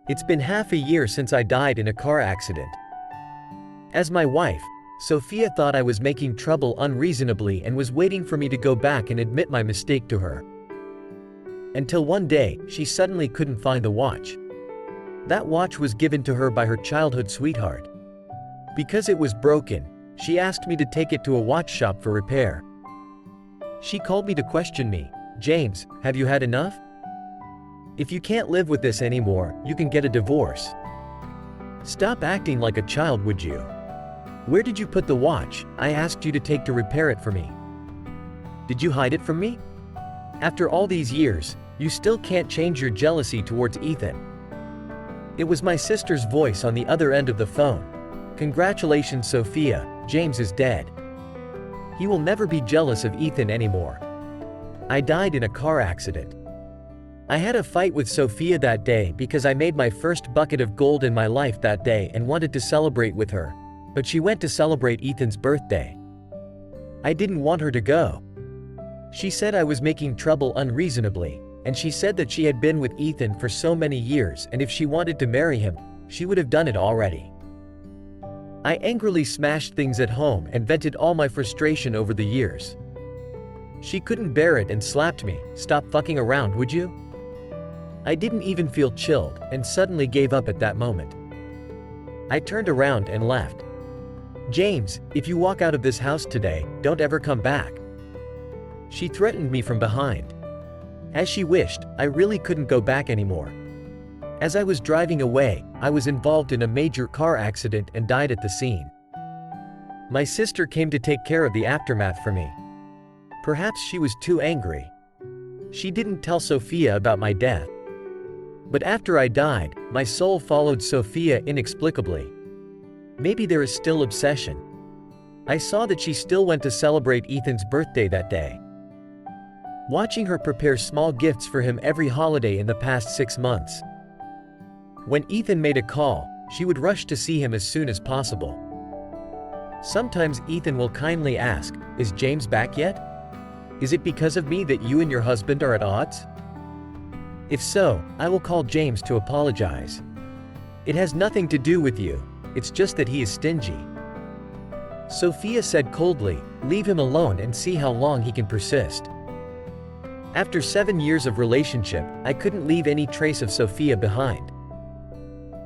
It's been half a year since I died in a car accident. As my wife, Sophia thought I was making trouble unreasonably and was waiting for me to go back and admit my mistake to her. Until one day, she suddenly couldn't find the watch. That watch was given to her by her childhood sweetheart. Because it was broken, she asked me to take it to a watch shop for repair. She called me to question me. "James, have you had enough? If you can't live with this anymore, you can get a divorce. Stop acting like a child, would you? Where did you put the watch I asked you to take to repair it for me? Did you hide it from me? After all these years, you still can't change your jealousy towards Ethan." It was my sister's voice on the other end of the phone. "Congratulations, Sophia, James is dead. He will never be jealous of Ethan anymore. I died in a car accident." I had a fight with Sophia that day because I made my first bucket of gold in my life that day and wanted to celebrate with her, but she went to celebrate Ethan's birthday. I didn't want her to go. She said I was making trouble unreasonably, and she said that she had been with Ethan for so many years and if she wanted to marry him, she would have done it already. I angrily smashed things at home and vented all my frustration over the years. She couldn't bear it and slapped me. "Stop fucking around, would you?" I didn't even feel chilled and suddenly gave up at that moment. I turned around and left. "James, if you walk out of this house today, don't ever come back." She threatened me from behind. As she wished, I really couldn't go back anymore. As I was driving away, I was involved in a major car accident and died at the scene. My sister came to take care of the aftermath for me. Perhaps she was too angry. She didn't tell Sophia about my death. But after I died, my soul followed Sophia inexplicably. Maybe there is still obsession. I saw that she still went to celebrate Ethan's birthday that day. Watching her prepare small gifts for him every holiday in the past 6 months. When Ethan made a call, she would rush to see him as soon as possible. Sometimes Ethan will kindly ask, "Is James back yet? Is it because of me that you and your husband are at odds?" If so, I will call James to apologize. It has nothing to do with you, it's just that he is stingy. Sophia said coldly, "Leave him alone and see how long he can persist." After 7 years of relationship, I couldn't leave any trace of Sophia behind.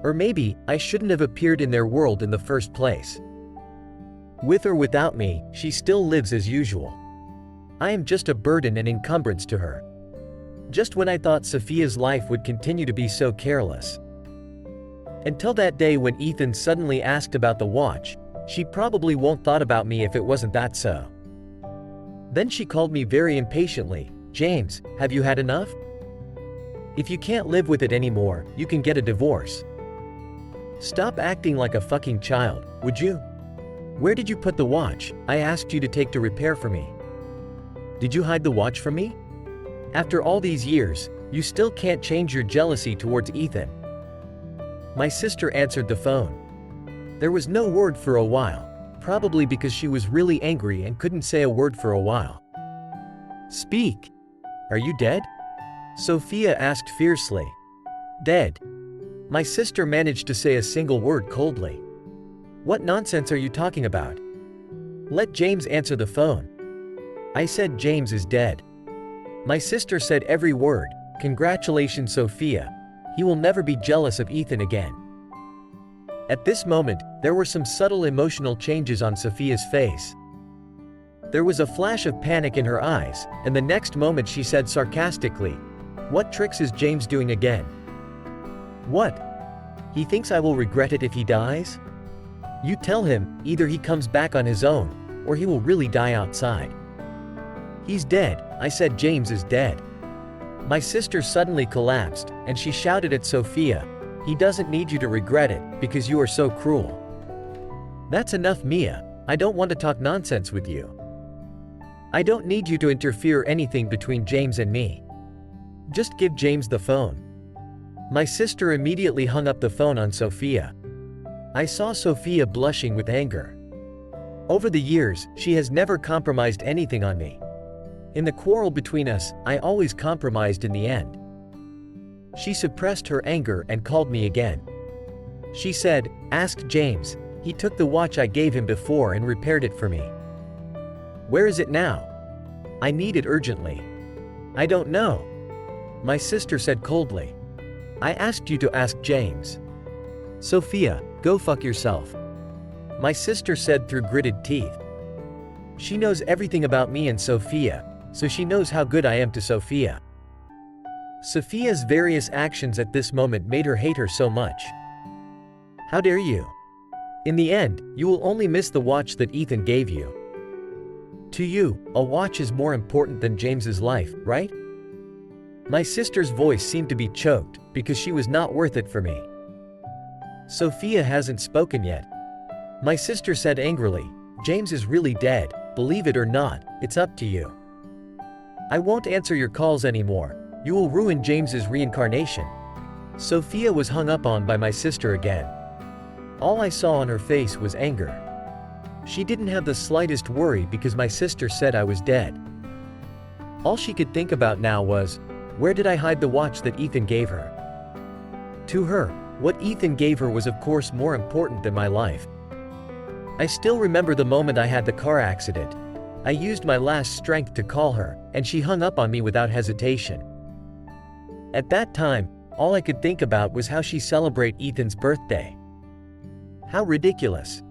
Or maybe, I shouldn't have appeared in their world in the first place. With or without me, she still lives as usual. I am just a burden and encumbrance to her. Just when I thought Sophia's life would continue to be so careless. Until that day when Ethan suddenly asked about the watch, she probably won't thought about me if it wasn't that so. Then she called me very impatiently, "James, have you had enough? If you can't live with it anymore, you can get a divorce. Stop acting like a fucking child, would you? Where did you put the watch I asked you to take to repair for me? Did you hide the watch from me? After all these years, you still can't change your jealousy towards Ethan." My sister answered the phone. There was no word for a while, probably because she was really angry and couldn't say a word for a while. "Speak. Are you dead?" Sophia asked fiercely. "Dead?" My sister managed to say a single word coldly. "What nonsense are you talking about? Let James answer the phone." I said James is dead. My sister said every word, "Congratulations, Sophia. He will never be jealous of Ethan again." At this moment, there were some subtle emotional changes on Sophia's face. There was a flash of panic in her eyes, and the next moment she said sarcastically, "What tricks is James doing again? What? He thinks I will regret it if he dies? You tell him, either he comes back on his own, or he will really die outside." "He's dead," I said. "James is dead." My sister suddenly collapsed, and she shouted at Sophia, "He doesn't need you to regret it, because you are so cruel." "That's enough, Mia. I don't want to talk nonsense with you. I don't need you to interfere anything between James and me. Just give James the phone." My sister immediately hung up the phone on Sophia. I saw Sophia blushing with anger. Over the years, she has never compromised anything on me. In the quarrel between us, I always compromised in the end. She suppressed her anger and called me again. She said, "Ask James, he took the watch I gave him before and repaired it for me." "Where is it now?" "I need it urgently." "I don't know," my sister said coldly. "I asked you to ask James." "Sophia, go fuck yourself," my sister said through gritted teeth. She knows everything about me and Sophia, so she knows how good I am to Sophia. Sophia's various actions at this moment made her hate her so much. "How dare you? In the end, you will only miss the watch that Ethan gave you. To you, a watch is more important than James's life, right?" My sister's voice seemed to be choked, because she was not worth it for me. "Sophia hasn't spoken yet," my sister said angrily. "James is really dead, believe it or not, it's up to you. I won't answer your calls anymore, you will ruin James's reincarnation." Sophia was hung up on by my sister again. All I saw on her face was anger. She didn't have the slightest worry because my sister said I was dead. All she could think about now was, where did I hide the watch that Ethan gave her? To her, what Ethan gave her was of course more important than my life. I still remember the moment I had the car accident. I used my last strength to call her, and she hung up on me without hesitation. At that time, all I could think about was how she celebrate Ethan's birthday. How ridiculous.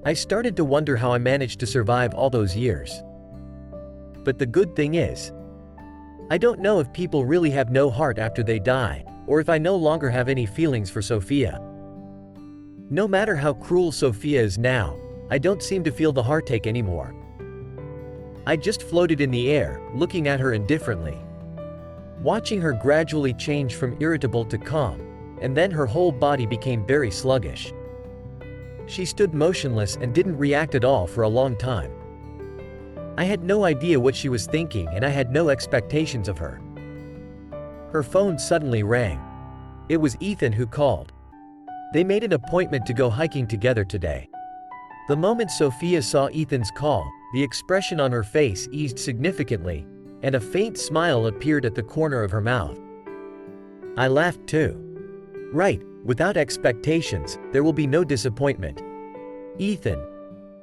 I started to wonder how I managed to survive all those years. But the good thing is, I don't know if people really have no heart after they die, or if I no longer have any feelings for Sophia. No matter how cruel Sophia is now, I don't seem to feel the heartache anymore. I just floated in the air, looking at her indifferently. Watching her gradually change from irritable to calm, and then her whole body became very sluggish. She stood motionless and didn't react at all for a long time. I had no idea what she was thinking and I had no expectations of her. Her phone suddenly rang. It was Ethan who called. They made an appointment to go hiking together today. The moment Sophia saw Ethan's call, the expression on her face eased significantly, and a faint smile appeared at the corner of her mouth. I laughed too. Right, without expectations, there will be no disappointment. Ethan.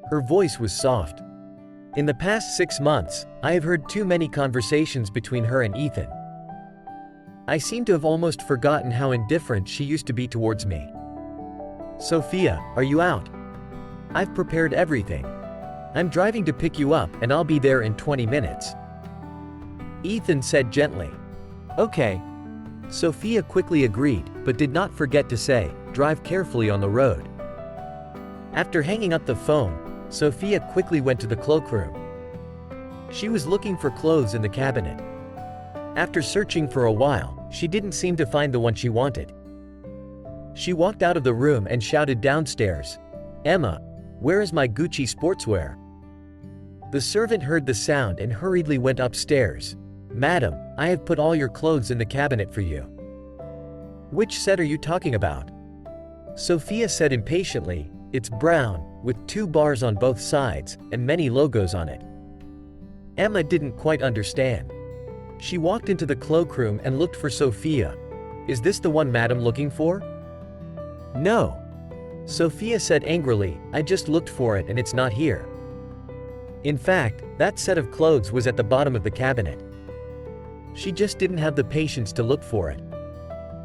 Her voice was soft. In the past 6 months, I have heard too many conversations between her and Ethan. I seem to have almost forgotten how indifferent she used to be towards me. "Sophia, are you out? I've prepared everything. I'm driving to pick you up and I'll be there in 20 minutes. Ethan said gently. "Okay." Sophia quickly agreed, but did not forget to say, "Drive carefully on the road." After hanging up the phone, Sophia quickly went to the cloakroom. She was looking for clothes in the cabinet. After searching for a while, she didn't seem to find the one she wanted. She walked out of the room and shouted downstairs, "Emma, where is my Gucci sportswear?" The servant heard the sound and hurriedly went upstairs. "Madam, I have put all your clothes in the cabinet for you." "Which set are you talking about?" Sophia said impatiently. "It's brown, with 2 bars on both sides, and many logos on it." Emma didn't quite understand. She walked into the cloakroom and looked for Sophia. "Is this the one Madam looking for?" "No." Sophia said angrily, "I just looked for it and it's not here." In fact, that set of clothes was at the bottom of the cabinet. She just didn't have the patience to look for it.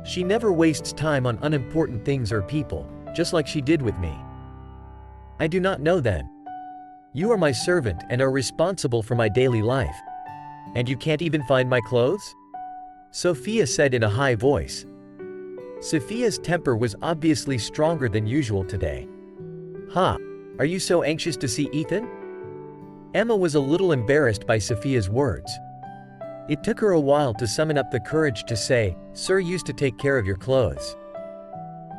She never wastes time on unimportant things or people, just like she did with me. "I do not know then. You are my servant and are responsible for my daily life. And you can't even find my clothes?" Sophia said in a high voice. Sophia's temper was obviously stronger than usual today. "Huh? Are you so anxious to see Ethan?" Emma was a little embarrassed by Sophia's words. It took her a while to summon up the courage to say, "Sir used to take care of your clothes.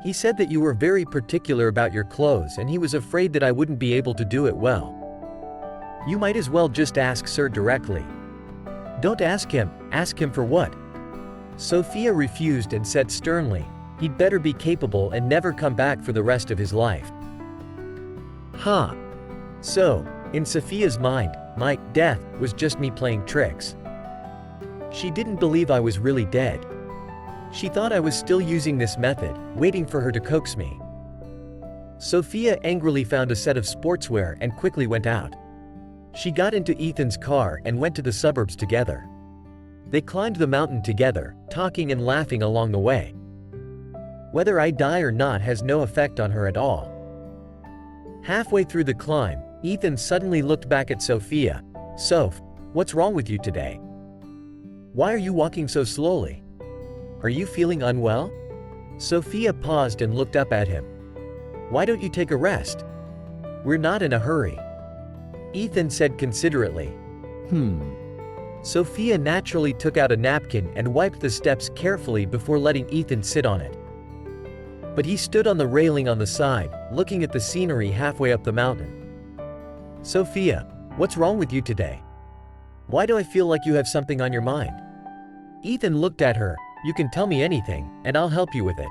He said that you were very particular about your clothes and he was afraid that I wouldn't be able to do it well. You might as well just ask Sir directly." "Don't ask him for what?" Sophia refused and said sternly, "He'd better be capable and never come back for the rest of his life." Huh. So, in Sophia's mind, my death was just me playing tricks. She didn't believe I was really dead. She thought I was still using this method, waiting for her to coax me. Sophia angrily found a set of sportswear and quickly went out. She got into Ethan's car and went to the suburbs together. They climbed the mountain together, talking and laughing along the way. Whether I die or not has no effect on her at all. Halfway through the climb, Ethan suddenly looked back at Sophia. "Soph, what's wrong with you today? Why are you walking so slowly? Are you feeling unwell?" Sophia paused and looked up at him. "Why don't you take a rest? We're not in a hurry," Ethan said considerately. Sophia naturally took out a napkin and wiped the steps carefully before letting Ethan sit on it. But he stood on the railing on the side, looking at the scenery halfway up the mountain. "Sophia, what's wrong with you today? Why do I feel like you have something on your mind?" Ethan looked at her. "You can tell me anything, and I'll help you with it."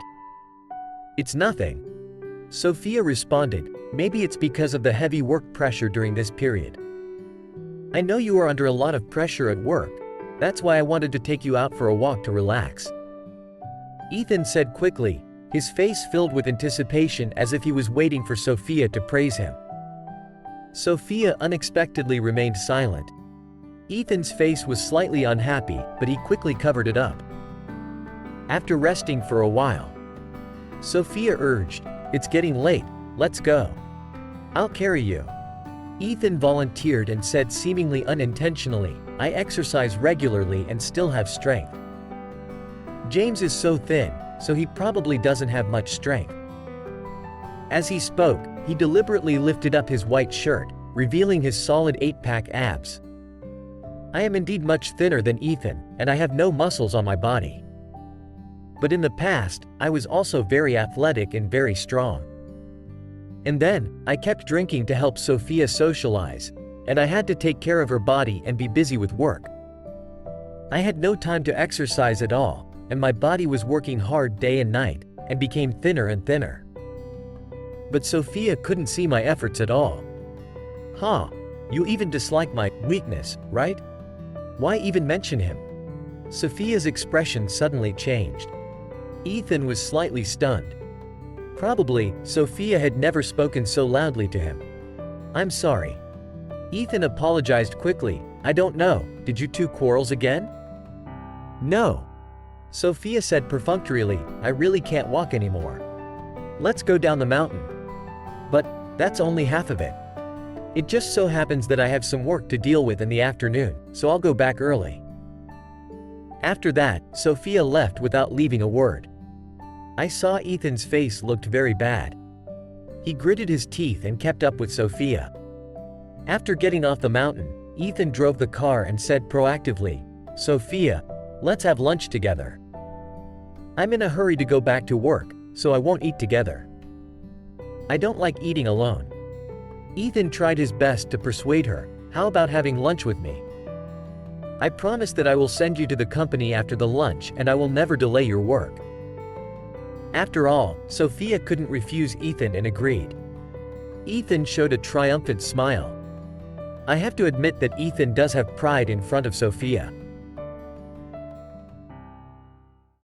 "It's nothing," Sophia responded. "Maybe it's because of the heavy work pressure during this period. I know you are under a lot of pressure at work. That's why I wanted to take you out for a walk to relax," Ethan said quickly, his face filled with anticipation as if he was waiting for Sophia to praise him. Sophia unexpectedly remained silent. Ethan's face was slightly unhappy, but he quickly covered it up. After resting for a while, Sophia urged, "It's getting late, let's go. I'll carry you." Ethan volunteered and said seemingly unintentionally, "I exercise regularly and still have strength. James is so thin, so he probably doesn't have much strength." As he spoke, he deliberately lifted up his white shirt, revealing his solid 8-pack abs. "I am indeed much thinner than Ethan, and I have no muscles on my body. But in the past, I was also very athletic and very strong. And then, I kept drinking to help Sophia socialize, and I had to take care of her body and be busy with work. I had no time to exercise at all, and my body was working hard day and night, and became thinner and thinner. But Sophia couldn't see my efforts at all." "Huh, you even dislike my weakness, right? Why even mention him?" Sophia's expression suddenly changed. Ethan was slightly stunned. Probably, Sophia had never spoken so loudly to him. "I'm sorry." Ethan apologized quickly. "I don't know, did you two quarrel again?" "No," Sophia said perfunctorily, "I really can't walk anymore. Let's go down the mountain." "But, that's only half of it. It just so happens that I have some work to deal with in the afternoon, so I'll go back early." After that, Sophia left without leaving a word. I saw Ethan's face looked very bad. He gritted his teeth and kept up with Sophia. After getting off the mountain, Ethan drove the car and said proactively, "Sophia, let's have lunch together. I'm in a hurry to go back to work, so I won't eat together. I don't like eating alone." Ethan tried his best to persuade her, "How about having lunch with me? I promise that I will send you to the company after the lunch and I will never delay your work." After all, Sophia couldn't refuse Ethan and agreed. Ethan showed a triumphant smile. I have to admit that Ethan does have pride in front of Sophia.